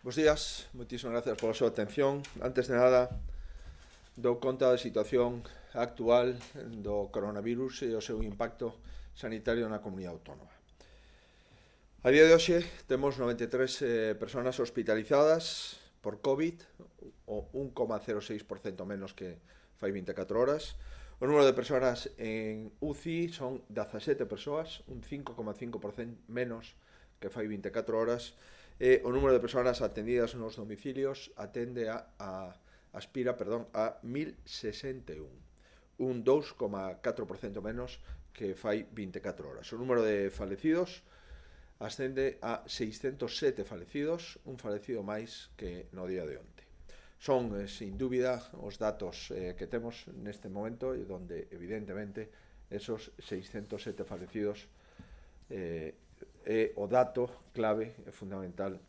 Bos días, moitísimas gracias pola súa atención. Antes de nada, dou conta da situación actual do coronavirus e o seu impacto sanitario na comunidade autónoma. A día de hoxe temos 93 persoas hospitalizadas por COVID, o 1,06% menos que fai 24 horas. O número de persoas en UCI son 17 persoas, un 5,5% menos que fai 24 horas. E o número de persoas atendidas nos domicilios aspira a 1061, un 2,4% menos que fai 24 horas. O número de falecidos ascende a 607 falecidos, un falecido máis que no día de onte. Son, sin dúbida, os datos que temos neste momento, e donde, evidentemente, esos 607 falecidos é o dato clave e fundamental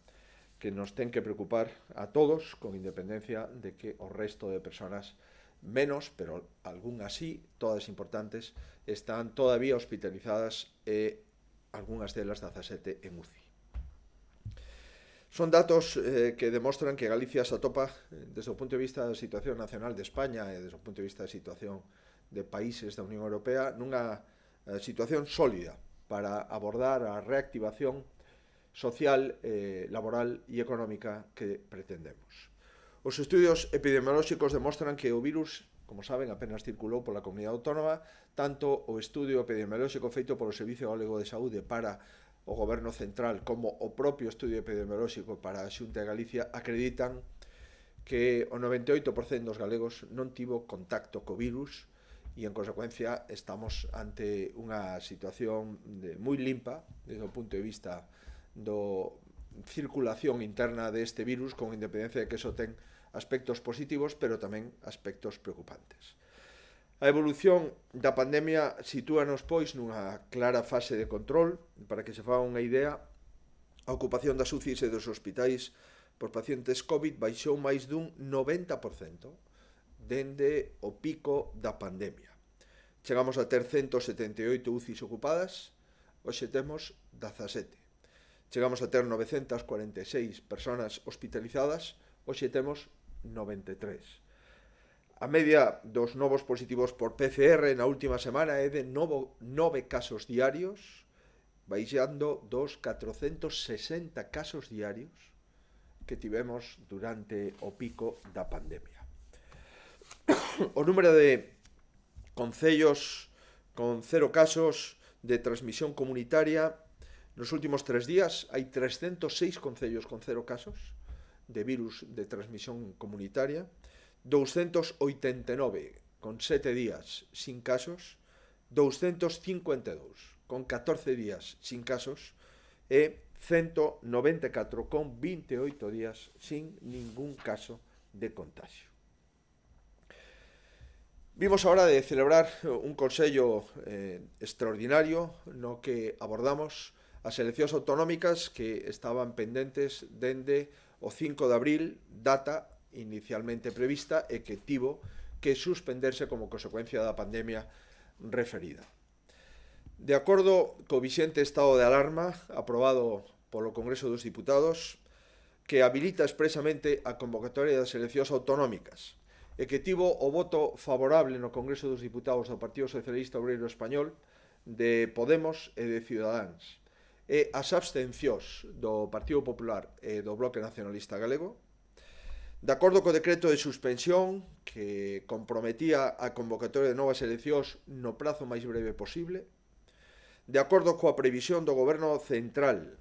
que nos ten que preocupar a todos, con independencia de que o resto de persoas menos, pero algunhas sí, todas importantes, están todavía hospitalizadas e algunhas delas 17 en UCI. Son datos que demostran que Galicia se atopa, desde o punto de vista da situación nacional de España e desde o punto de vista da situación de países da Unión Europea, nunha situación sólida para abordar a reactivación social, laboral e económica que pretendemos. Os estudios epidemiolóxicos demostran que o virus, como saben, apenas circulou pola comunidade autónoma. Tanto o estudio epidemiolóxico feito polo Servicio Galego de Saúde para o Goberno Central como o propio estudio epidemiolóxico para a Xunta de Galicia acreditan que o 98% dos galegos non tivo contacto co virus, e, en consecuencia, estamos ante unha situación moi limpa desde o punto de vista do circulación interna deste virus, con independencia de que eso ten aspectos positivos, pero tamén aspectos preocupantes. A evolución da pandemia sitúanos, pois, nunha clara fase de control. Para que se faga unha idea, a ocupación das UCIs e dos hospitais por pacientes COVID baixou máis dun 90% dende o pico da pandemia. Chegamos a ter 178 UCIs ocupadas, hoxe temos 17. Chegamos a ter 946 persoas hospitalizadas, hoxe temos 93. A media dos novos positivos por PCR na última semana é de 9 casos diarios, baixando dos 460 casos diarios que tivemos durante o pico da pandemia. O número de concellos con 0 casos de transmisión comunitaria nos últimos 3 días, hai 306 concellos con 0 casos de virus de transmisión comunitaria, 289 con 7 días sin casos, 252 con 14 días sin casos e 194 con 28 días sin ningún caso de contagio. Vimos ahora de celebrar un consello extraordinario no que abordamos as eleccións autonómicas que estaban pendentes dende o 5 de abril, data inicialmente prevista e que tivo que suspenderse como consecuencia da pandemia referida. De acordo co vixente estado de alarma aprobado polo Congreso dos Diputados, que habilita expresamente a convocatoria das eleccións autonómicas e que tivo o voto favorable no Congreso dos Diputados do Partido Socialista Obreiro Español, de Podemos e de Ciudadáns, e as abstencións do Partido Popular e do Bloque Nacionalista Galego, de acordo co decreto de suspensión que comprometía a convocatoria de novas eleccións no prazo máis breve posible, de acordo coa previsión do Goberno Central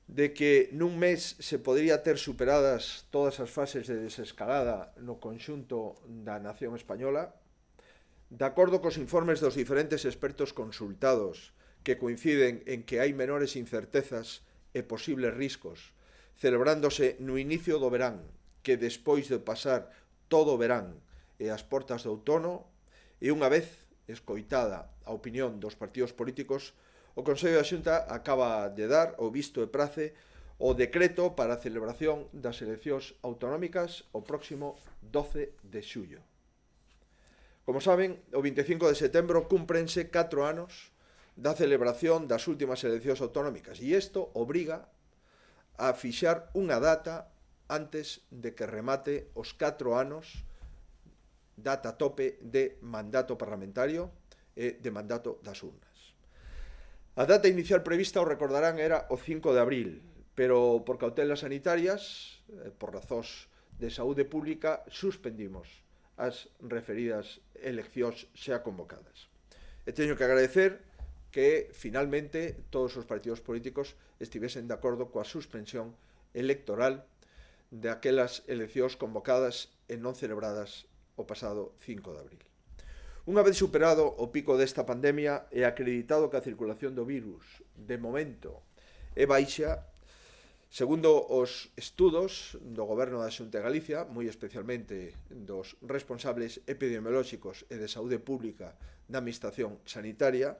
de que nun mes se podría ter superadas todas as fases de desescalada no conxunto da nación española, de acordo cos informes dos diferentes expertos consultados que coinciden en que hai menores incertezas e posibles riscos, celebrándose no inicio do verán, que despois de pasar todo o verán e as portas do outono, e unha vez escoitada a opinión dos partidos políticos, o Consello da Xunta acaba de dar o visto e prace o decreto para a celebración das eleccións autonómicas o próximo 12 de xullo. Como saben, o 25 de setembro cúmprense 4 anos da celebración das últimas eleccións autonómicas e isto obriga a fixar unha data antes de que remate os 4 anos, data tope de mandato parlamentario e de mandato das urnas. A data inicial prevista, o recordarán, era o 5 de abril, pero por cautelas sanitarias, por razóns de saúde pública, suspendimos as referidas eleccións xa convocadas. E teño que agradecer que finalmente todos os partidos políticos estivesen de acordo coa suspensión electoral de aquelas eleccións convocadas e non celebradas o pasado 5 de abril. Unha vez superado o pico desta pandemia e acreditado que a circulación do virus, de momento, é baixa, segundo os estudos do Goberno da Xunta de Galicia, moi especialmente dos responsables epidemiolóxicos e de saúde pública da Administración Sanitaria,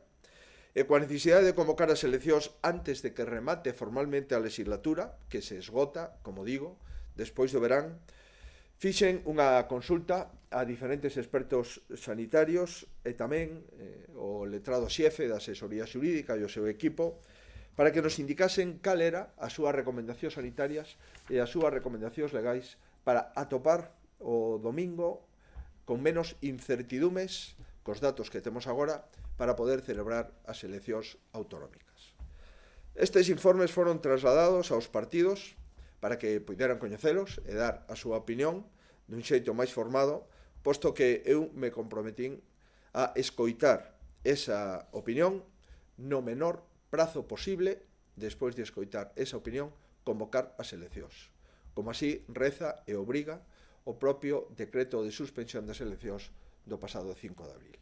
e coa necesidade de convocar as eleccións antes de que remate formalmente a legislatura, que se esgota, como digo, despois do verán, fixen unha consulta a diferentes expertos sanitarios e tamén o letrado xefe da asesoría xurídica e o seu equipo para que nos indicasen cal era as súas recomendacións sanitarias e as súas recomendacións legais para atopar o domingo con menos incertidumes cos datos que temos agora para poder celebrar as eleccións autonómicas. Estes informes foron trasladados aos partidos para que puderan coñecelos e dar a súa opinión dun xeito máis formado, posto que eu me comprometín a escoitar esa opinión no menor prazo posible, despois de escoitar esa opinión, convocar as eleccións. Como así reza e obriga o propio decreto de suspensión das eleccións do pasado 5 de abril.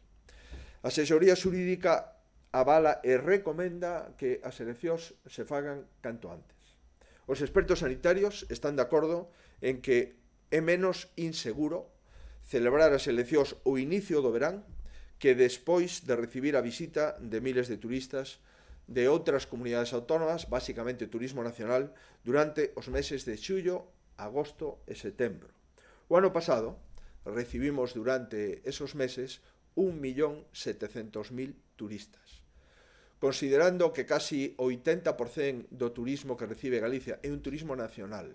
A asesoría xurídica avala e recomenda que as eleccións se fagan canto antes. Os expertos sanitarios están de acordo en que é menos inseguro celebrar as eleccións ao inicio do verán que despois de recibir a visita de miles de turistas de outras comunidades autónomas, basicamente turismo nacional, durante os meses de xullo, agosto e setembro. O ano pasado recibimos durante esos meses 1.700.000 turistas. Considerando que casi o 80% do turismo que recibe Galicia é un turismo nacional,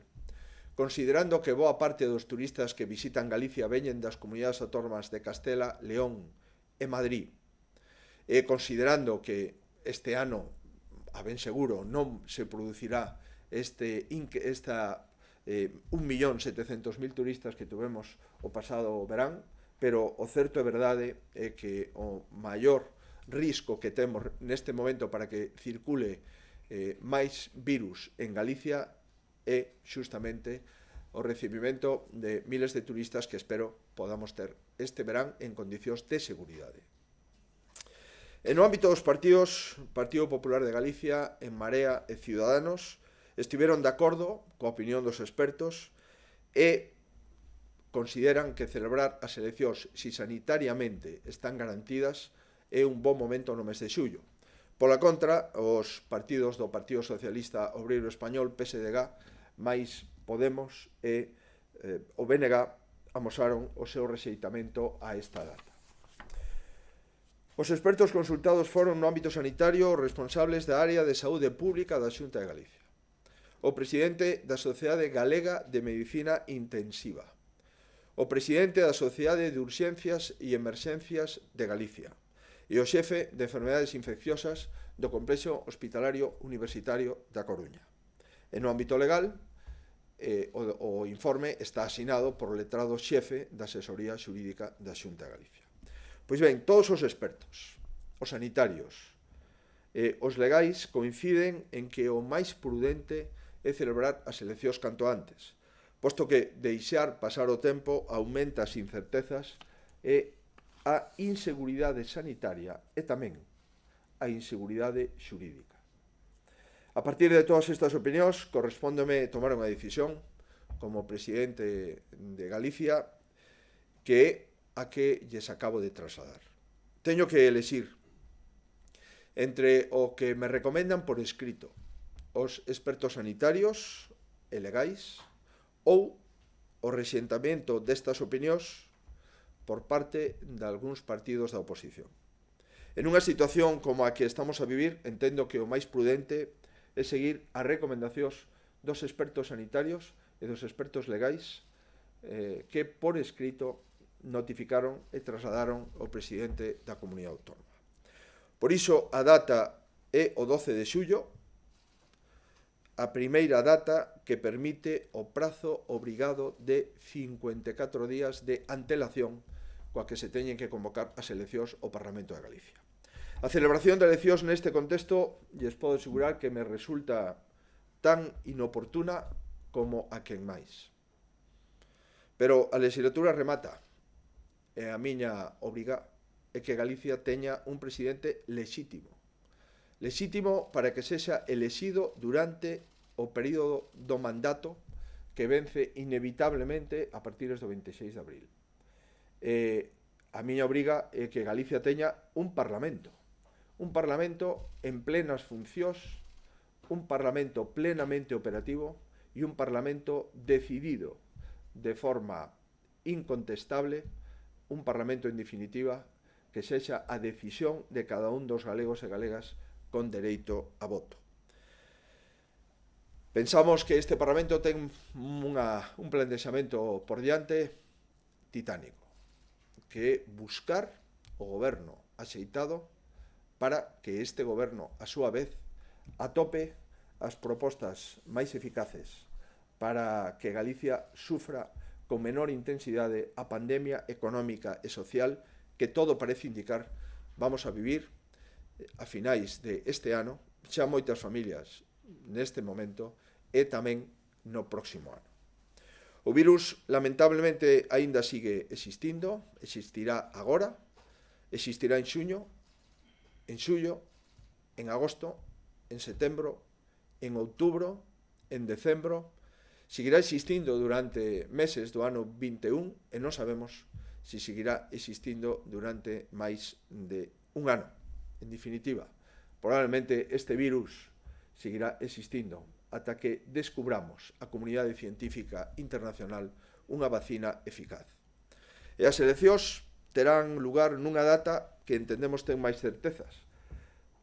considerando que boa parte dos turistas que visitan Galicia veñen das comunidades autónomas de Castela, León e Madrid, e considerando que este ano, a ben seguro, non se producirá esta 1.700.000 turistas que tuvemos o pasado verán, pero o certo é verdade é que o maior risco que temos neste momento para que circule máis virus en Galicia é xustamente o recibimento de miles de turistas que espero podamos ter este verán en condicións de seguridade. En o ámbito dos partidos, Partido Popular de Galicia, En Marea e Ciudadanos estiveron de acordo coa opinión dos expertos e consideran que celebrar as eleccións si sanitariamente están garantidas é un bon momento no mes de xullo. Pola contra, os partidos do Partido Socialista Obreiro Español, PSDG, máis Podemos e o BNG amosaron o seu rexeitamento a esta data. Os expertos consultados foron no ámbito sanitario os responsables da área de saúde pública da Xunta de Galicia, o presidente da Sociedade Galega de Medicina Intensiva, o presidente da Sociedade de Urxencias e Emerxencias de Galicia e o xefe de enfermedades infecciosas do Complexo Hospitalario Universitario da Coruña. E no ámbito legal, o informe está asinado por o letrado xefe da asesoría xurídica da Xunta de Galicia. Pois ben, todos os expertos, os sanitarios e os legais coinciden en que o máis prudente é celebrar as eleccións canto antes, posto que deixar pasar o tempo aumenta as incertezas e a inseguridade sanitaria e tamén a inseguridade xurídica. A partir de todas estas opinións, correspóndeme tomar unha decisión como presidente de Galicia que é a que lles acabo de trasladar. Teño que elexir entre o que me recomendan por escrito os expertos sanitarios e legais ou o rexentamento destas opinións por parte de algúns partidos da oposición. En unha situación como a que estamos a vivir, entendo que o máis prudente é seguir as recomendacións dos expertos sanitarios e dos expertos legais que por escrito notificaron e trasladaron ao presidente da Comunidade Autónoma. Por iso, a data é o 12 de xullo, a primeira data que permite o prazo obrigado de 54 días de antelación coa que se teñen que convocar as eleccións ao Parlamento de Galicia. A celebración de eleccións neste contexto, lles podo asegurar que me resulta tan inoportuna como a quen máis. Pero a legislatura remata, e a miña obriga é que Galicia teña un presidente lexítimo. Lexítimo para que sexa elexido durante o período do mandato que vence inevitablemente a partir do 26 de abril. A miña obriga é que Galicia teña un parlamento en plenas funcións, un parlamento plenamente operativo e un parlamento decidido de forma incontestable, un parlamento en definitiva que sexa a decisión de cada un dos galegos e galegas con dereito a voto. Pensamos que este parlamento ten un planexamento por diante titánico, que é buscar o goberno axeitado para que este goberno, a súa vez, atope as propostas máis eficaces para que Galicia sufra con menor intensidade a pandemia económica e social que todo parece indicar vamos a vivir a finais deste ano, xa moitas familias neste momento e tamén no próximo ano. O virus, lamentablemente, aínda sigue existindo, existirá agora, existirá en xuño, en xullo, en agosto, en setembro, en outubro, en decembro, seguirá existindo durante meses do ano 21 e non sabemos se seguirá existindo durante máis de un ano. En definitiva, probablemente este virus seguirá existindo ata que descubramos a comunidade científica internacional unha vacina eficaz. E as eleccións terán lugar nunha data que entendemos ten máis certezas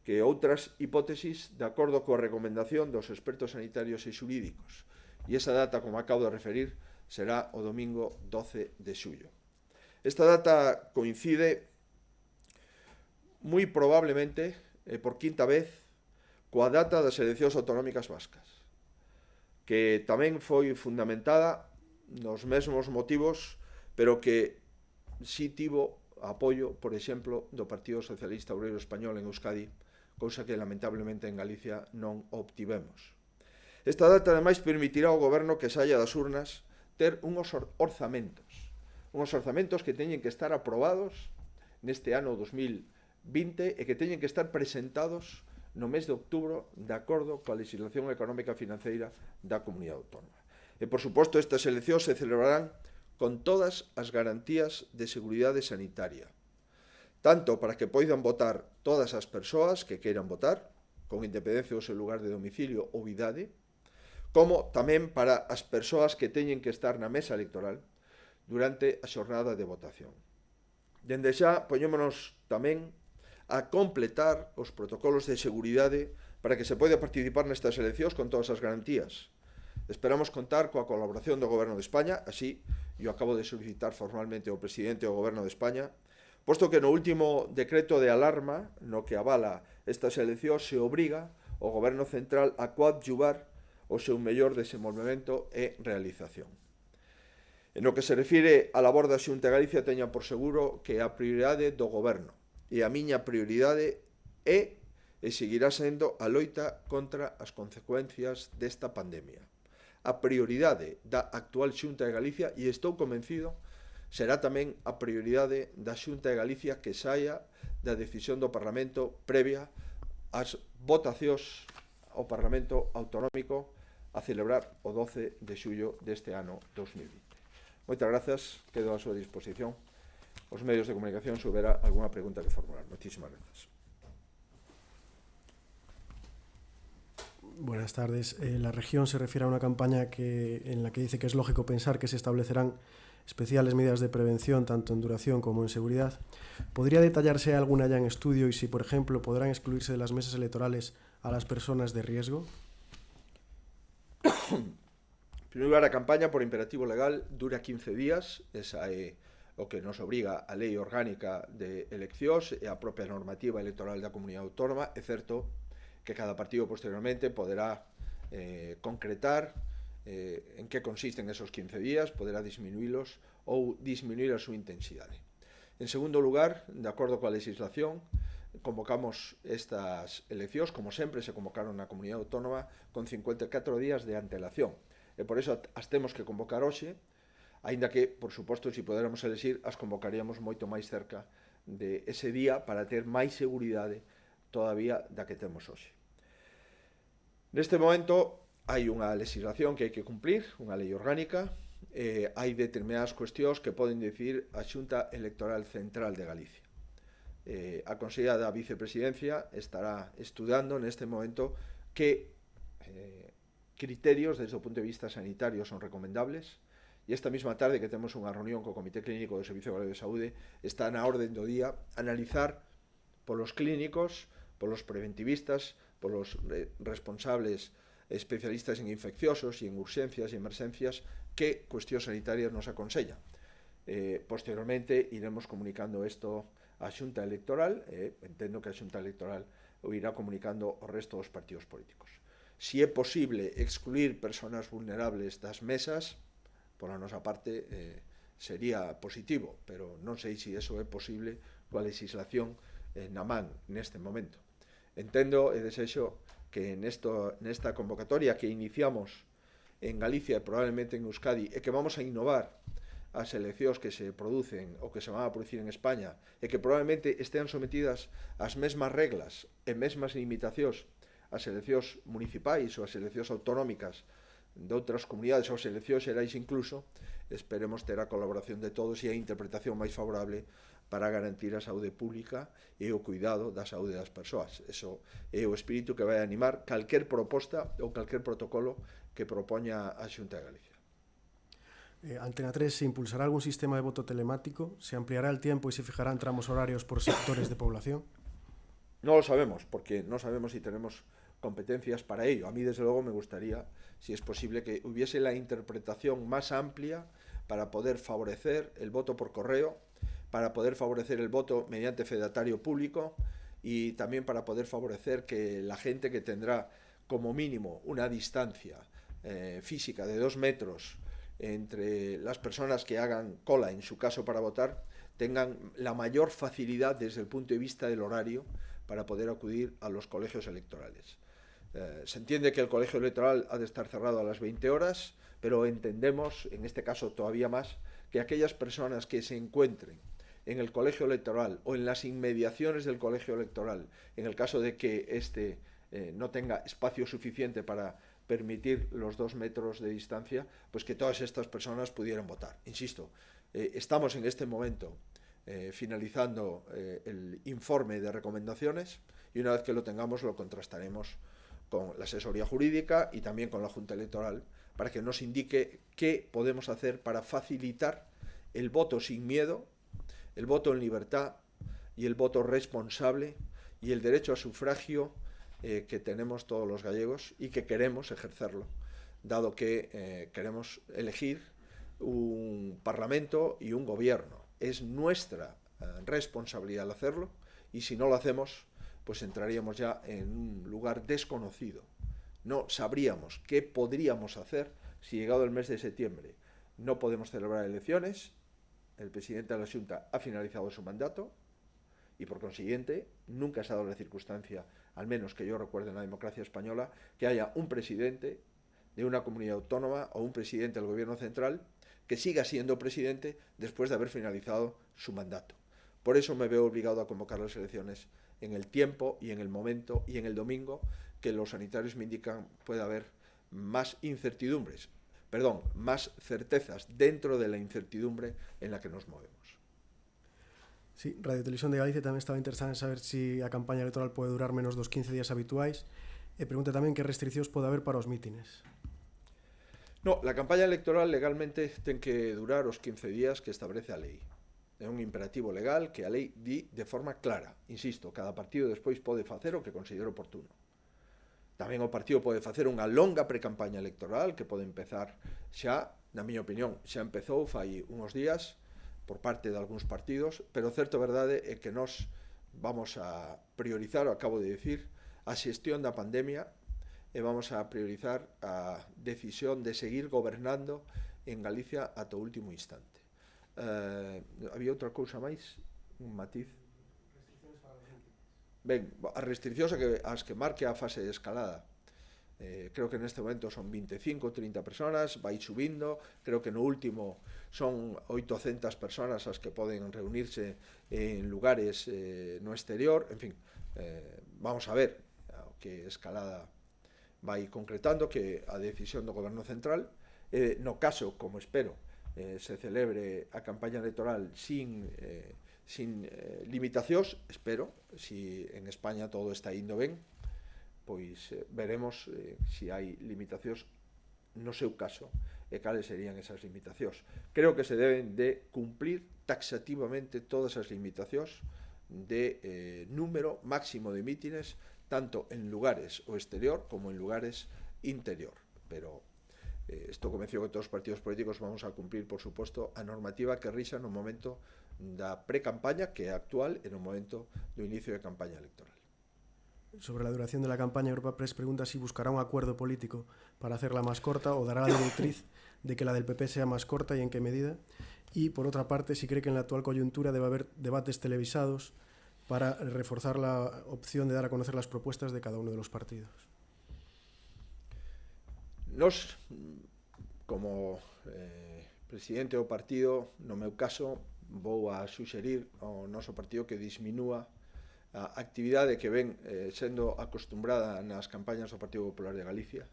que outras hipótesis de acordo coa recomendación dos expertos sanitarios e xurídicos. E esa data, como acabo de referir, será o domingo 12 de xullo. Esta data coincide moi probablemente, por quinta vez, coa data das eleccións autonómicas vascas, que tamén foi fundamentada nos mesmos motivos, pero que si tivo apoio, por exemplo, do Partido Socialista Obreiro Español en Euskadi, cousa que lamentablemente en Galicia non obtivemos. Esta data, ademais, permitirá ao goberno que saia das urnas ter unhos orzamentos que teñen que estar aprobados neste ano 2020 e que teñen que estar presentados no mes de outubro de acordo coa legislación económica e financeira da Comunidade Autónoma. E, por suposto, estas eleccións se celebrarán con todas as garantías de seguridade sanitaria, tanto para que poidan votar todas as persoas que queiran votar, con independencia do seu lugar de domicilio ou idade, como tamén para as persoas que teñen que estar na mesa electoral durante a xornada de votación. Dende xa, poñémonos tamén a completar os protocolos de seguridade para que se poida participar nestas eleccións con todas as garantías. Esperamos contar coa colaboración do Goberno de España, así eu acabo de solicitar formalmente ao presidente do Goberno de España, posto que no último decreto de alarma no que avala estas eleccións se obriga o Goberno Central a coadyuvar o seu mellor desenvolvemento e realización. En o que se refire á labor da Xunta de Galicia, teña por seguro que a prioridade do Goberno e a miña prioridade é e seguirá sendo a loita contra as consecuencias desta pandemia. A prioridade da actual Xunta de Galicia, e estou convencido, será tamén a prioridade da Xunta de Galicia que saia da decisión do Parlamento previa ás votacións ao Parlamento Autonómico a celebrar o 12 de xullo deste ano 2020. Moitas grazas, quedo a súa disposición. Os medios de comunicación, se houbera algunha pregunta que formular. Moitísimas grazas. Buenas tardes. La región se refiere a una campaña en la que dice que es lógico pensar que se establecerán especiales medidas de prevención tanto en duración como en seguridad. ¿Podría detallarse alguna ya en estudio y si, por ejemplo, podrán excluirse de las mesas electorales a las personas de riesgo? En primeiro lugar, a campaña por imperativo legal dura 15 días, esa é o que nos obriga a Lei Orgánica de Eleccións e a propia normativa electoral da Comunidade Autónoma. É certo que cada partido posteriormente poderá concretar en que consisten esos 15 días, poderá disminuílos ou disminuir a súa intensidade. En segundo lugar, de acordo coa legislación, convocamos estas eleccións, como sempre se convocaron na Comunidade Autónoma, con 54 días de antelación. E por iso as temos que convocar hoxe, aínda que, por suposto, se poderamos elegir, as convocaríamos moito máis cerca de ese día para ter máis seguridade todavía da que temos hoxe. Neste momento hai unha legislación que hai que cumplir, unha lei orgánica, hai determinadas cuestións que poden decir a Xunta Electoral Central de Galicia. A Conselleira da Vicepresidencia estará estudando neste momento que criterios desde o punto de vista sanitario son recomendables. E esta mesma tarde que temos unha reunión co Comité Clínico do Servicio Galego de Saúde, está na orden do día analizar polos clínicos, polos preventivistas, polos responsables especialistas en infecciosos e en urxencias e emerxencias que cuestións sanitarias nos aconsellan. Posteriormente iremos comunicando isto á Xunta Electoral, entendo que a Xunta Electoral o irá comunicando ao resto dos partidos políticos. Si é posible excluir persoas vulnerables das mesas, pola nosa parte sería positivo, pero non sei se iso é posible coa legislación na man neste momento. Entendo e desexo que nesta convocatoria que iniciamos en Galicia e probablemente en Euskadi e que vamos a innovar as eleccións que se producen ou que se van a producir en España e que probablemente estean sometidas ás mesmas reglas e mesmas limitacións as eleccións municipais ou as eleccións autonómicas de outras comunidades ou eleccións xerais incluso, esperemos ter a colaboración de todos e a interpretación máis favorable para garantir a saúde pública e o cuidado da saúde das persoas. Eso é o espírito que vai animar calquer proposta ou calquer protocolo que propoña a Xunta de Galicia. Antena 3 se impulsará algún sistema de voto telemático, se ampliará el tiempo y se fijarán tramos horarios por sectores de población. Non lo sabemos, porque non sabemos si tenemos competencias para ello. A mí, desde luego, me gustaría, si es posible, que hubiese la interpretación más amplia para poder favorecer el voto por correo, para poder favorecer el voto mediante fedatario público y también para poder favorecer que la gente que tendrá como mínimo una distancia física de 2 metros entre las personas que hagan cola, en su caso, para votar, tengan la mayor facilidad desde el punto de vista del horario para poder acudir a los colegios electorales. Se entiende que el colegio electoral ha de estar cerrado a las 20 horas, pero entendemos, en este caso todavía más, que aquellas personas que se encuentren en el colegio electoral o en las inmediaciones del colegio electoral, en el caso de que éste no tenga espacio suficiente para permitir los 2 metros de distancia, pues que todas estas personas pudieran votar. Insisto, estamos en este momento finalizando el informe de recomendaciones y una vez que lo tengamos lo contrastaremos con la asesoría jurídica y también con la Junta Electoral para que nos indique qué podemos hacer para facilitar el voto sin miedo, el voto en libertad y el voto responsable y el derecho a sufragio que tenemos todos los gallegos y que queremos ejercerlo, dado que queremos elegir un Parlamento y un Gobierno. Es nuestra responsabilidad hacerlo y si no lo hacemos, pues entraríamos ya en un lugar desconocido. No sabríamos qué podríamos hacer si llegado el mes de septiembre no podemos celebrar elecciones, el presidente de la Xunta ha finalizado su mandato y por consiguiente nunca se ha dado la circunstancia, al menos que yo recuerde en la democracia española, que haya un presidente de una comunidad autónoma o un presidente del gobierno central que siga siendo presidente después de haber finalizado su mandato. Por eso me veo obligado a convocar las elecciones en el tiempo y en el momento y en el domingo que los sanitarios me indican puede haber más más certezas dentro de la incertidumbre en la que nos movemos. Sí, Radio Televisión de Galicia tamén estaba interesada en saber si a campaña electoral pode durar menos dos 15 días habituais e pregunta tamén que restriccións pode haber para os mítines. No, la campaña electoral legalmente ten que durar os 15 días que establece a lei. É un imperativo legal que a lei di de forma clara. Insisto, cada partido despois pode facer o que considere oportuno. Tamén o partido pode facer unha longa precampaña electoral que pode empezar xa, na miña opinión, xa empezou fai uns días por parte de algúns partidos, pero certo verdade é que nós vamos a priorizar, o acabo de dicir, a xestión da pandemia e vamos a priorizar a decisión de seguir gobernando en Galicia ata o último instante. Había outra cousa máis, un matiz. Ben, as restriccións as que marque a fase de escalada, creo que neste momento son 25 ou 30 personas, vai subindo, creo que no último son 800 personas as que poden reunirse en lugares no exterior, en fin, vamos a ver o que escalada vai concretando, que a decisión do Goberno Central, no caso, como espero, se celebre a campaña electoral sin limitacións, espero, si en España todo está indo ben, pois veremos se hai limitacións no seu caso e cales serían esas limitacións. Creo que se deben de cumplir taxativamente todas as limitacións de número máximo de mítines, tanto en lugares o exterior como en lugares interior, pero estou convencido que todos os partidos políticos vamos a cumplir, por suposto, a normativa que rixa no momento da pre-campaña, que é actual, e no momento do inicio de campaña electoral. Sobre la duración de la campaña, Europa Press pregunta si buscará un acuerdo político para hacerla más corta o dará la directriz de que la del PP sea más corta y en qué medida. Y, por otra parte, si cree que en la actual coyuntura debe haber debates televisados para reforzar la opción de dar a conocer las propuestas de cada uno de los partidos. Nos, como presidente do partido, no meu caso, vou a suxerir ao noso partido que disminúa a actividade que ven sendo acostumbrada nas campañas do Partido Popular de Galicia,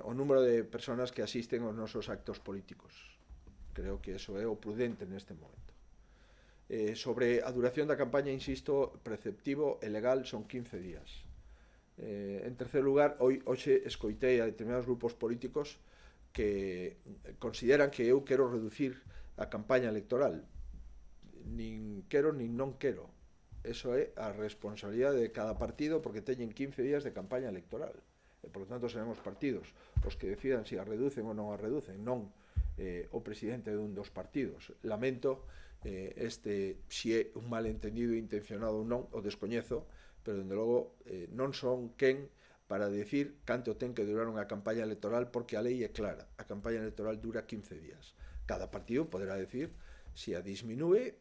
o número de persoas que asisten aos nosos actos políticos. Creo que eso é o prudente neste momento. Sobre a duración da campaña, insisto, preceptivo e legal son 15 días. En terceiro lugar, hoxe escoitei a determinados grupos políticos que consideran que eu quero reducir a campaña electoral. Nin quero nin non quero. Eso é a responsabilidade de cada partido, porque teñen 15 días de campaña electoral. E, por lo tanto, seremos partidos os que decidan se a reducen ou non a reducen, non o presidente dun dos partidos. Lamento se é un malentendido intencionado ou non, o descoñezo, pero, dende logo, non son quen para decir canto ten que durar unha campaña electoral, porque a lei é clara. A campaña electoral dura 15 días. Cada partido poderá decir se a disminúe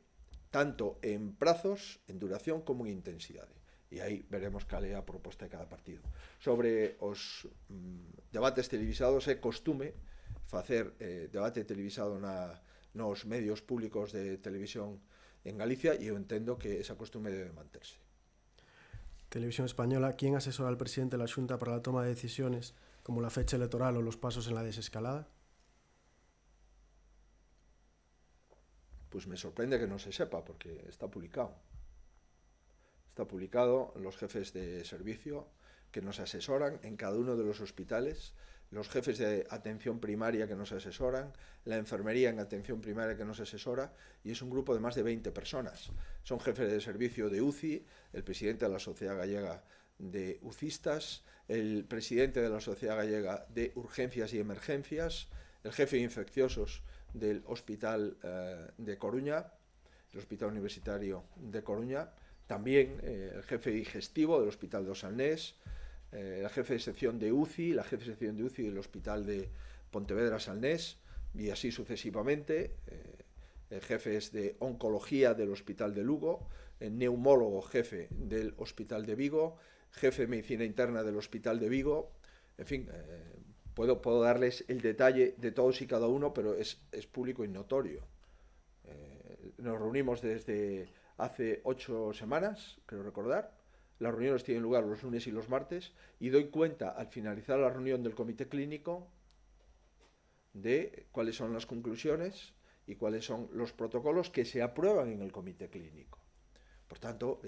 tanto en prazos, en duración, como en intensidade. E aí veremos cal é a proposta de cada partido. Sobre os debates televisados, é costume facer debate televisado nos medios públicos de televisión en Galicia, e eu entendo que esa costume debe manterse. Televisión Española, ¿quién asesora al presidente de la Xunta para la toma de decisiones, como la fecha electoral o los pasos en la desescalada? Pues me sorprende que no se sepa, porque está publicado. Está publicado los jefes de servicio que nos asesoran en cada uno de los hospitales, los jefes de atención primaria que nos asesoran, la enfermería en atención primaria que nos asesora, y es un grupo de más de 20 personas. Son jefes de servicio de UCI, el presidente de la Sociedad Gallega de UCistas, el presidente de la Sociedad Gallega de Urgencias y Emergencias, el jefe de infecciosos del Hospital de Coruña, el Hospital Universitario de Coruña, también el jefe digestivo del Hospital de Osalnés, el jefe de sección de UCI, la jefe de sección de UCI del Hospital de Pontevedra-Salnés, y así sucesivamente, jefes de oncología del Hospital de Lugo, neumólogo jefe del Hospital de Vigo, jefe de medicina interna del Hospital de Vigo, en fin, puedo darles el detalle de todos y cada uno, pero es público y notorio. Nos reunimos desde hace 8 semanas, creo recordar. Las reuniones tienen lugar los lunes y los martes, y doy cuenta al finalizar la reunión del comité clínico de cuáles son las conclusiones y cuáles son los protocolos que se aprueban en el comité clínico. Por tanto,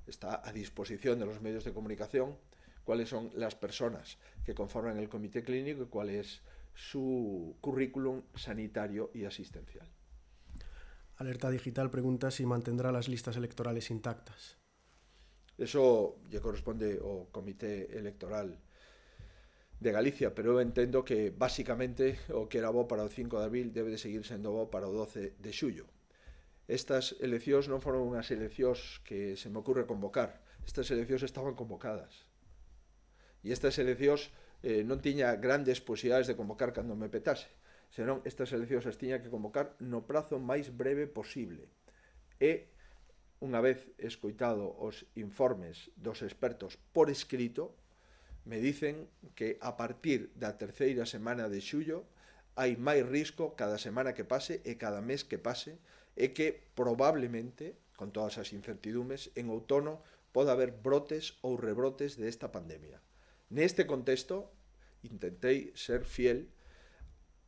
está a disposición de los medios de comunicación cuáles son las personas que conforman el comité clínico y cuál es su currículum sanitario y asistencial. Alerta Digital pregunta si mantendrá las listas electorales intactas. Eso lle corresponde ao Comité Electoral de Galicia, pero eu entendo que basicamente o que era bo para o 5 de abril debe de seguir sendo bo para o 12 de xullo. Estas eleccións non foron unhas eleccións que se me ocurre convocar. Estas eleccións estaban convocadas. E estas eleccións non tiña grandes posibilidades de convocar cando me petase, senón estas eleccións as tiña que convocar no prazo máis breve posible. E, unha vez escoitado os informes dos expertos por escrito, me dicen que a partir da terceira semana de xullo hai máis risco cada semana que pase e cada mes que pase, e que probablemente, con todas as incertidumes, en outono pode haber brotes ou rebrotes desta pandemia. Neste contexto, intentei ser fiel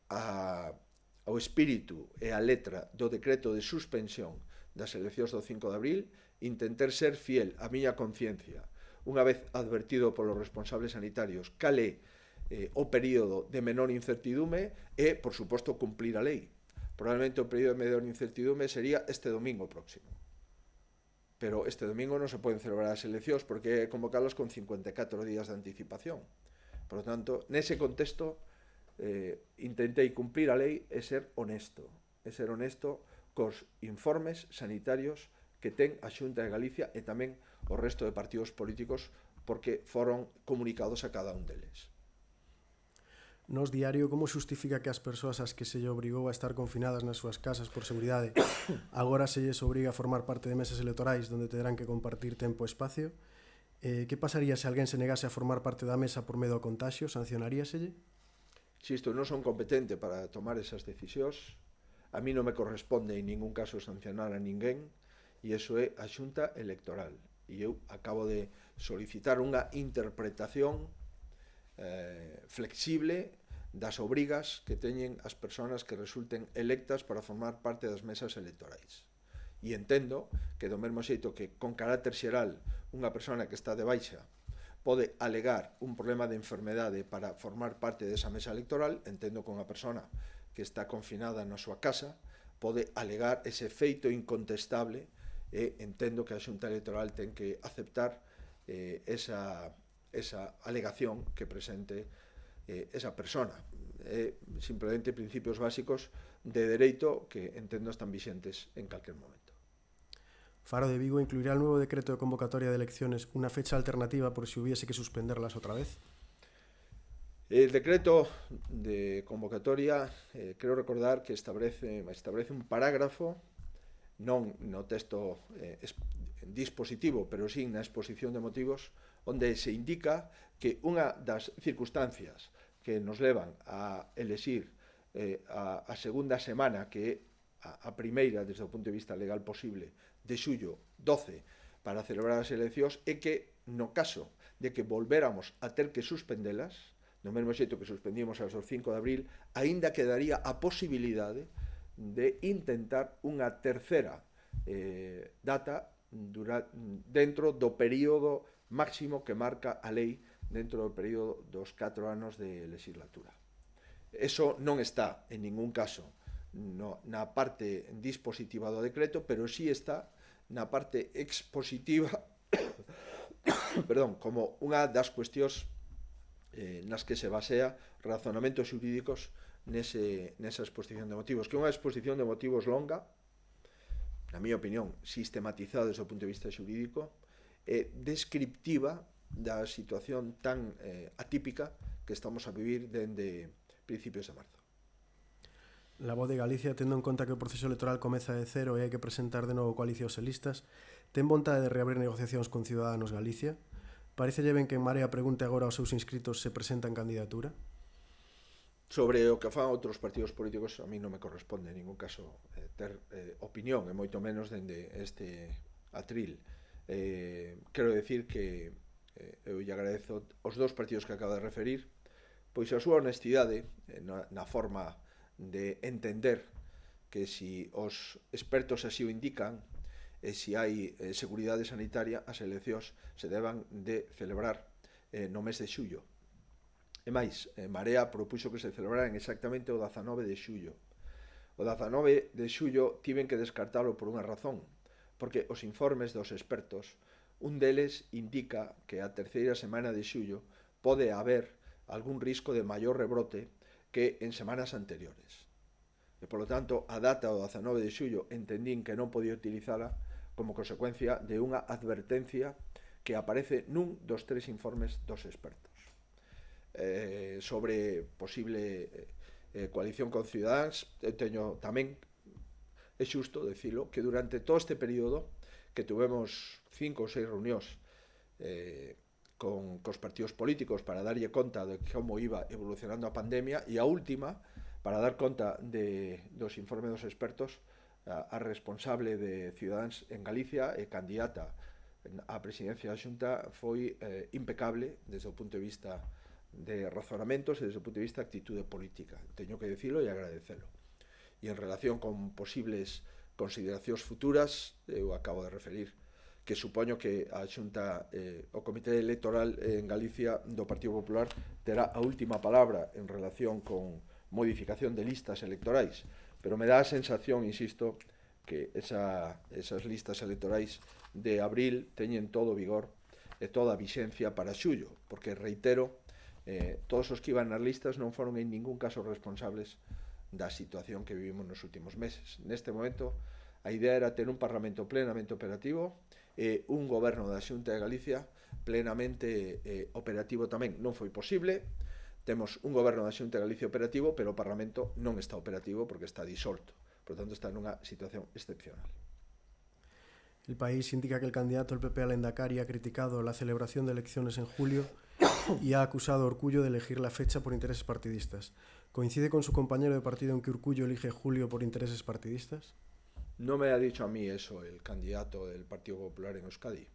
ao espírito e á letra do decreto de suspensión das eleccións do 5 de abril, intentei ser fiel á miña conciencia, unha vez advertido polos responsables sanitarios cal é o período de menor incertidume e, por suposto, cumplir a lei. Probablemente o período de menor incertidume sería este domingo próximo. Pero este domingo non se poden celebrar as eleccións porque hai que convocalas con 54 días de anticipación. Por lo tanto, nese contexto, intentei cumplir a lei e ser honesto cos informes sanitarios que ten a Xunta de Galicia e tamén o resto de partidos políticos, porque foron comunicados a cada un deles. Nos diario, como xustifica que as persoas ás que se lle obrigou a estar confinadas nas súas casas por seguridade agora se lles obriga a formar parte de mesas electorais onde terán que compartir tempo e espacio? Que pasaría se alguén se negase a formar parte da mesa por medo ao contagio? Sancionaríaselle? Insisto, non son competente para tomar esas decisións. A mí non me corresponde en ningún caso sancionar a ninguén, e iso é a Xunta Electoral. E eu acabo de solicitar unha interpretación flexible das obrigas que teñen as persoas que resulten electas para formar parte das mesas electorais. E entendo que do mesmo xeito que con carácter xeral unha persona que está de baixa pode alegar un problema de enfermedade para formar parte desa mesa electoral, entendo que unha persona que está confinada na súa casa pode alegar ese feito incontestable e entendo que a Xunta Electoral ten que aceptar esa alegación que presente esa persona. Simplemente principios básicos de dereito que entendo están vixentes en calquer momento. Faro de Vigo incluirá el nuevo decreto de convocatoria de elecciones una fecha alternativa por si hubiese que suspenderlas otra vez. El decreto de convocatoria, creo recordar que establece un parágrafo, non no texto dispositivo, pero sí na exposición de motivos, onde se indica que unha das circunstancias que nos levan a elexir a segunda semana, que é a primeira desde o punto de vista legal posible, de xullo 12 para celebrar as eleccións, é que no caso de que volvéramos a ter que suspendelas, no mesmo xeito que suspendimos as do 5 de abril, aínda quedaría a posibilidade de intentar unha terceira data dentro do período máximo que marca a lei dentro do período dos 4 anos de legislatura. Eso non está en ningún caso na parte dispositiva do decreto, pero sí está na parte expositiva como unha das cuestións nas que se basea razonamentos xurídicos nesa exposición de motivos, que é unha exposición de motivos longa, na miña opinión, sistematizada desde o punto de vista xurídico, descriptiva da situación tan atípica que estamos a vivir dende principios de marzo. La Voz de Galicia, tendo en conta que o proceso electoral comeza de cero e hai que presentar de novo coalicións e listas, ten vontade de reabrir negociacións con Ciudadanos Galicia? Parecelle ben que en Marea pregunte agora aos seus inscritos se presentan candidatura? Sobre o que fan outros partidos políticos, a mí non me corresponde en ningún caso ter opinión, e moito menos dende este atril. Quero decir que eu lle agradezo aos dous partidos que acabo de referir pois a súa honestidade na forma de entender que si os expertos así o indican e si hai seguridade sanitaria, as eleccións se deban de celebrar no mes de xullo. E máis, Marea propuxo que se celebraran exactamente o 19 de xullo. O 19 de xullo tiven que descartalo por unha razón, porque os informes dos expertos Un deles indica que a terceira semana de xullo pode haber algún risco de maior rebrote que en semanas anteriores. E, polo tanto, a data do 19 de xullo entendín que non podía utilizala como consecuencia de unha advertencia que aparece nun dos 3 informes dos expertos sobre posible coalición con Ciudadanos. Teño tamén, é xusto decilo, que durante todo este período que tuvemos 5 ou 6 reunións cos partidos políticos para darlle conta de como iba evolucionando a pandemia, e a última para dar conta dos informes dos expertos, a responsable de Ciudadanos en Galicia e candidata á presidencia da Xunta foi impecable desde o punto de vista de razonamentos e desde o punto de vista de actitude política. Teño que decirlo e agradecelo. E en relación con posibles consideracións futuras, eu acabo de referir que supoño que a Xunta, o Comité Electoral en Galicia do Partido Popular terá a última palabra en relación con modificación de listas electorais, pero me dá a sensación, insisto, que esas listas electorais de abril teñen todo vigor e toda a vixencia para xullo, porque, reitero, todos os que iban nas listas non foron en ningún caso responsables da situación que vivimos nos últimos meses. Neste momento, a idea era ter un Parlamento plenamente operativo e un goberno da Xunta de Galicia plenamente operativo tamén. Non foi posible. Temos un goberno da Xunta de Galicia operativo, pero o Parlamento non está operativo porque está disolto. Por tanto, está nunha situación excepcional. El País indica que el candidato del PP al Endacari ha criticado la celebración de elecciones en julio y ha acusado a Urkullu de elegir la fecha por intereses partidistas. ¿Coincide con su compañero de partido en que Urkullu elige julio por intereses partidistas? No me ha dicho a mí eso el candidato del Partido Popular en Euskadi.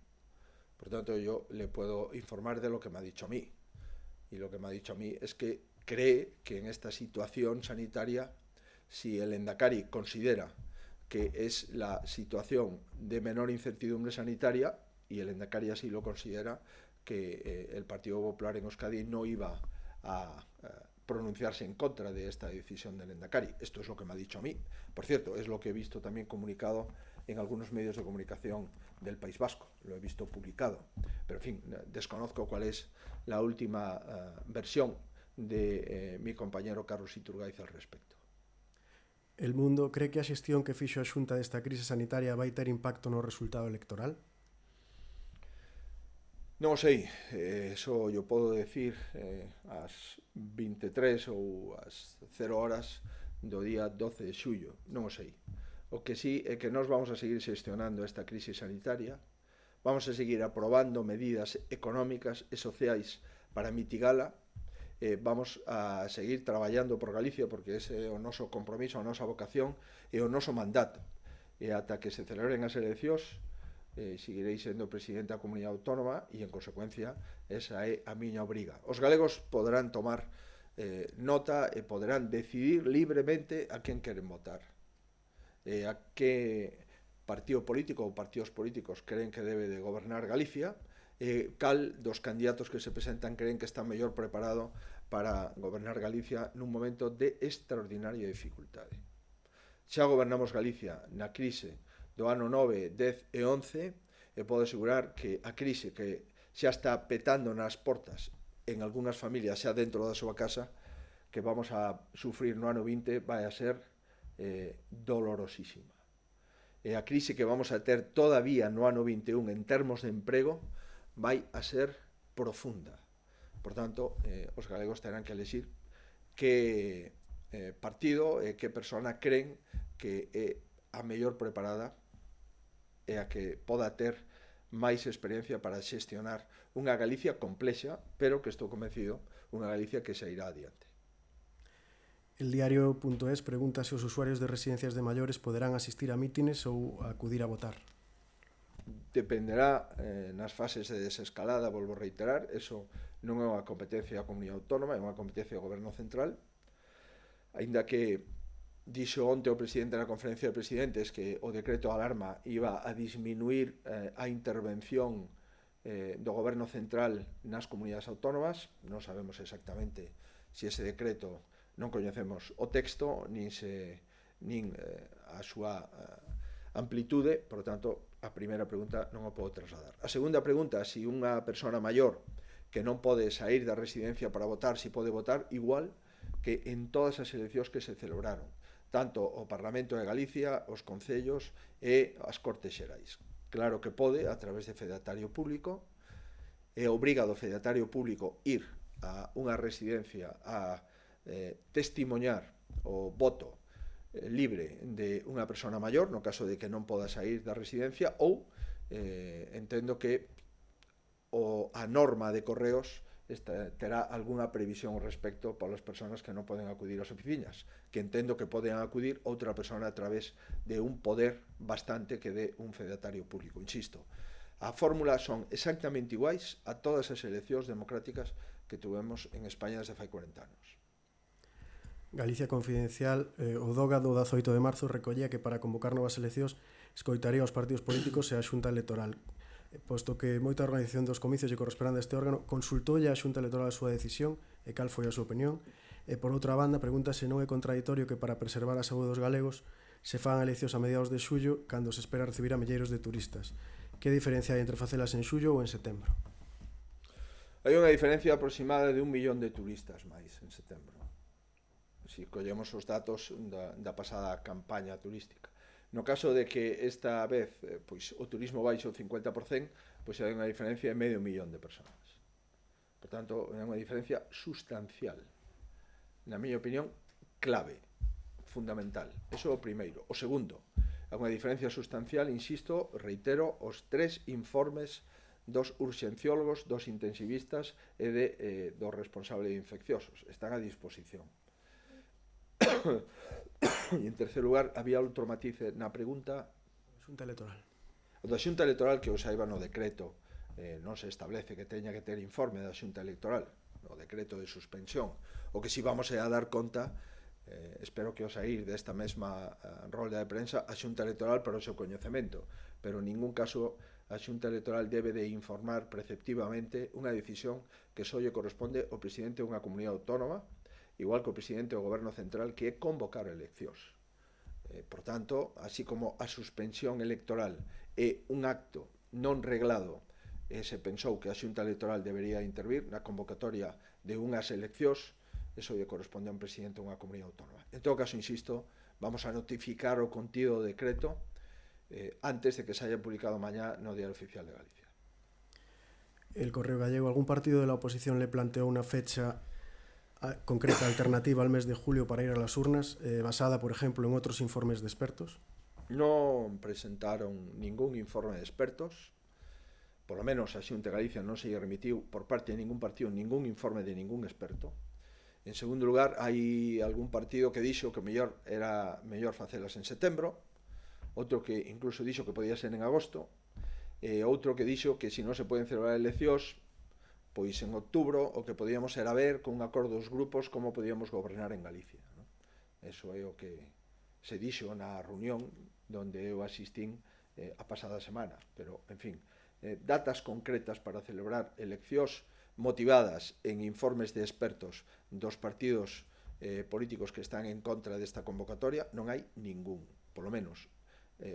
Por tanto, yo le puedo informar de lo que me ha dicho a mí. Y lo que me ha dicho a mí es que cree que en esta situación sanitaria, si el Endacari considera que es la situación de menor incertidumbre sanitaria, y el Endacari así lo considera, que el Partido Popular en Euskadi no iba a pronunciarse en contra de esta decisión del Endacari. Esto es lo que me ha dicho a mí. Por cierto, es lo que he visto también comunicado en algunos medios de comunicación del País Vasco. Lo he visto publicado. Pero, en fin, desconozco cuál es la última versión de mi compañero Carlos Iturgaiz al respecto. El Mundo cree que a xestión que fixo a Xunta desta crise sanitaria vai ter impacto no resultado electoral? Non o sei, eso yo podo decir ás 23 ou ás 0 horas do día 12 de xullo, non o sei. O que sí é que nós vamos a seguir xestionando esta crise sanitaria, vamos a seguir aprobando medidas económicas e sociais para mitigala, vamos a seguir traballando por Galicia porque ese é o noso compromiso, a nosa vocación e o noso mandato. E ata que se celebren as eleccións, seguirei sendo presidente da Comunidade Autónoma e, en consecuencia, esa é a miña obriga. Os galegos poderán tomar nota e poderán decidir libremente a quen queren votar, a que partido político ou partidos políticos creen que debe de gobernar Galicia, cal dos candidatos que se presentan creen que está mellor preparado para gobernar Galicia nun momento de extraordinaria dificultade. Xa gobernamos Galicia na crise do ano 9, 10 e 11, e podo asegurar que a crise que xa está petando nas portas en algunhas familias xa dentro da súa casa, que vamos a sufrir no ano 20, vai a ser dolorosísima. E a crise que vamos a ter todavía no ano 21 en termos de emprego vai a ser profunda. Por tanto, os galegos terán que elegir que partido e que persona creen que é a mellor preparada e a que poda ter máis experiencia para xestionar unha Galicia complexa, pero que estou convencido, unha Galicia que se irá adiante. El diario.es pregunta se os usuarios de residencias de maiores poderán asistir a mítines ou acudir a votar. Dependerá nas fases de desescalada, volvo a reiterar, eso non é unha competencia da Comunidade Autónoma, é unha competencia do Goberno Central, aínda que dixo onte o presidente na conferencia de presidentes que o decreto de alarma iba a disminuir a intervención do Goberno Central nas comunidades autónomas. Non sabemos exactamente se ese decreto, non coñecemos o texto, nin a amplitude, por tanto, a primeira pregunta non o podo trasladar. A segunda pregunta, se unha persona maior que non pode sair da residencia para votar, se pode votar igual que en todas as eleccións que se celebraron, tanto o Parlamento de Galicia, os concellos e as Cortes Xerais. Claro que pode, a través de fedatario público, e obriga do fedatario público ir a unha residencia a testimoñar o voto libre de unha persona maior, no caso de que non poda sair da residencia, ou entendo que a norma de correos terá algunha previsión ao respecto para as persoas que non poden acudir ás oficinas, que entendo que poden acudir outra persona a través de un poder bastante que dé un fedatario público. Insisto, a fórmula son exactamente iguais a todas as eleccións democráticas que tuvemos en España desde fai 40 anos. Galicia Confidencial, o DOGA do 18 de marzo recollía que para convocar novas eleccións escoitaría os partidos políticos e a Xunta Electoral. Posto que moita organización dos comicios lle corresponde a este órgano, consultoulle a Xunta Electoral a súa decisión e cal foi a súa opinión, e por outra banda pregunta se non é contradictorio que para preservar a saúde dos galegos se fan eleccións a mediados de xullo cando se espera recibir a milleiros de turistas. Que diferencia hai entre facelas en xullo ou en setembro? Hai unha diferencia aproximada de 1 millón de turistas máis en setembro, se collemos os datos da pasada campaña turística. No caso de que esta vez pois, o turismo baixe o 50%, pois hai unha diferencia de medio millón de persoas. Por tanto, é unha diferencia sustancial. Na miña opinión, clave, fundamental. Eso é o primeiro. O segundo, é unha diferencia sustancial, insisto, reitero, os 3 informes dos urxenciólogos, dos intensivistas e do responsable de infecciosos. Están a disposición. E en terceiro lugar, había outro matiz na pregunta. Xunta Electoral. O da Xunta Electoral, que o saiba no decreto, non se establece que teña que ter informe da Xunta Electoral, no decreto de suspensión. O que si vamos é a dar conta, espero que o sair desta mesma rolda de prensa, a Xunta Electoral para o seu coñecemento, pero en ningún caso a Xunta Electoral debe de informar preceptivamente unha decisión que só lle corresponde ao presidente dunha comunidade autónoma, igual que o presidente do Goberno Central, que é convocar eleccións. Por tanto, así como a suspensión electoral é un acto non reglado e se pensou que a Xunta Electoral debería intervir na convocatoria de unhas eleccións, eso lle corresponde a un presidente dunha comunidade autónoma. En todo caso, insisto, vamos a notificar o contido do decreto antes de que se haya publicado mañá no Diario Oficial de Galicia. El Correo Gallego, algún partido de la oposición le planteó una fecha concreta alternativa al mes de julio para ir a las urnas, basada, por ejemplo, en otros informes de expertos? Non presentaron ningún informe de expertos, por lo menos a Xunta de Galicia non se lle remitiu por parte de ningún partido ningún informe de ningún experto. En segundo lugar, hai algún partido que dixo que era mellor facelas en setembro, outro que incluso dixo que podía ser en agosto, e outro que dixo que se non se poden celebrar eleccións, pois en outubro o que podíamos era ver con un acordo dos grupos como podíamos gobernar en Galicia. Eso é o que se dixo na reunión donde eu asistín a pasada semana. Pero, en fin, datas concretas para celebrar eleccións motivadas en informes de expertos dos partidos políticos que están en contra desta convocatoria non hai ningún, polo menos.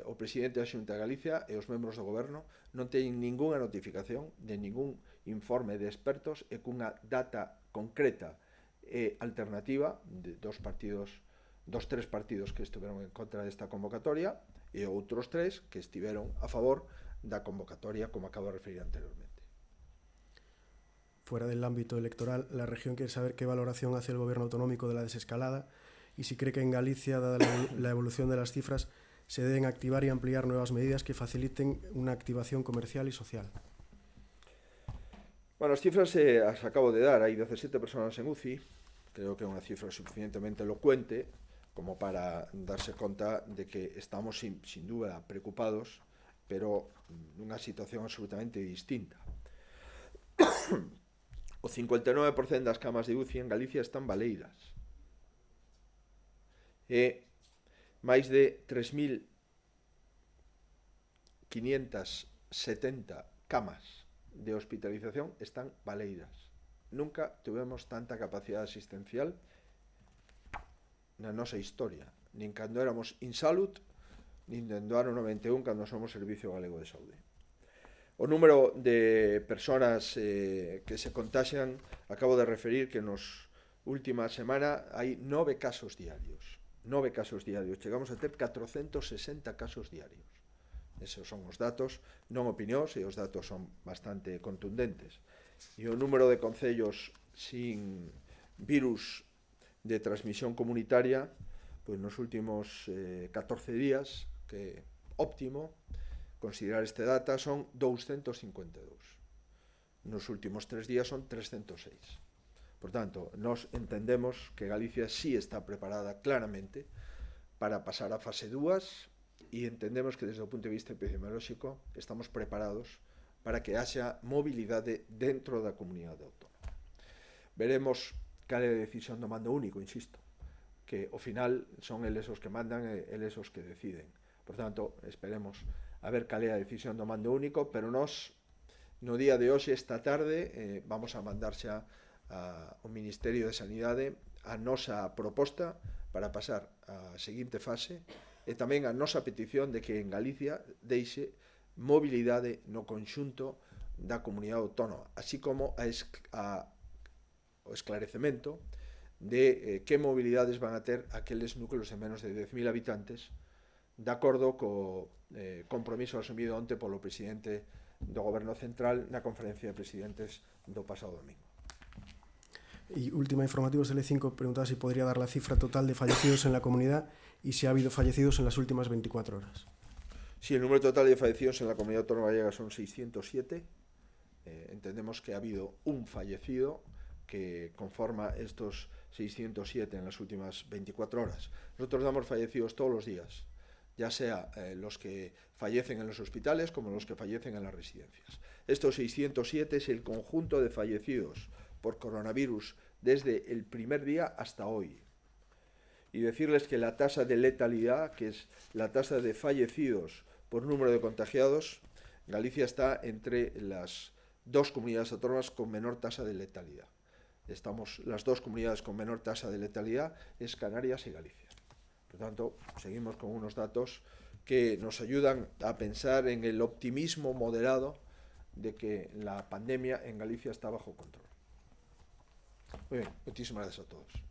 O presidente da Xunta de Galicia e os membros do goberno non teñen ningunha notificación de ningún informe de expertos e cunha data concreta e alternativa dos 3 partidos que estiveron en contra desta convocatoria e outros 3 que estiveron a favor da convocatoria, como acabo de referir anteriormente. Fuera del ámbito electoral, la región quiere saber qué valoración hace el gobierno autonómico de la desescalada y si cree que en Galicia, dada la evolución de las cifras, se deben activar y ampliar nuevas medidas que faciliten una activación comercial y social. Bueno, as cifras as acabo de dar. Hai 17 personas en UCI. Creo que é unha cifra suficientemente elocuente como para darse conta de que estamos sin dúda preocupados, pero nunha situación absolutamente distinta. O 59% das camas de UCI en Galicia están baleiras. E máis de 3.570 camas de hospitalización están baleiras. Nunca tuvemos tanta capacidade asistencial na nosa historia, nin cando éramos Insalud, nin dende o ano 91 cando somos Servicio Galego de Saúde. O número de persoas que se contaxian, acabo de referir que nos última semana hai 9 casos diarios. 9 casos diarios. Chegamos a ter 460 casos diarios. Esos son os datos, non opinións, e os datos son bastante contundentes. E o número de concellos sin virus de transmisión comunitaria, pois nos últimos 14 días, que óptimo considerar este data, son 252. Nos últimos 3 días son 306. Por tanto, nós entendemos que Galicia sí está preparada claramente para pasar a fase 2 e entendemos que desde o punto de vista epidemiolóxico estamos preparados para que haxa mobilidade dentro da comunidade autónoma. Veremos cal é a decisión do mando único, insisto, que ao final son eles os que mandan e eles os que deciden. Por tanto, esperemos a ver cal é a decisión do mando único, pero nós, no día de hoxe, esta tarde, vamos a mandar xa ao Ministerio de Sanidade a nosa proposta para pasar á seguinte fase e tamén a nosa petición de que en Galicia deixe mobilidade no conxunto da comunidade autónoma, así como o esclarecemento de que mobilidades van a ter aqueles núcleos de menos de 10.000 habitantes, de acordo co compromiso asumido onte polo presidente do Goberno Central na conferencia de presidentes do pasado domingo. Y última informativa, Tele5 preguntaba si podría dar la cifra total de fallecidos en la comunidad y si ha habido fallecidos en las últimas 24 horas. Sí, el número total de fallecidos en la comunidad autónoma gallega son 607. Entendemos que ha habido un fallecido que conforma estos 607 en las últimas 24 horas. Nosotros damos fallecidos todos los días, ya sea los que fallecen en los hospitales como los que fallecen en las residencias. Estos 607 es el conjunto de fallecidos por coronavirus desde el primer día hasta hoy. Y decirles que la tasa de letalidad, que es la tasa de fallecidos por número de contagiados, Galicia está entre las dos comunidades autónomas con menor tasa de letalidad. Estamos las dos comunidades con menor tasa de letalidad, es Canarias y Galicia. Por tanto, seguimos con unos datos que nos ayudan a pensar en el optimismo moderado de que la pandemia en Galicia está bajo control. Muy bien, muchísimas gracias a todos.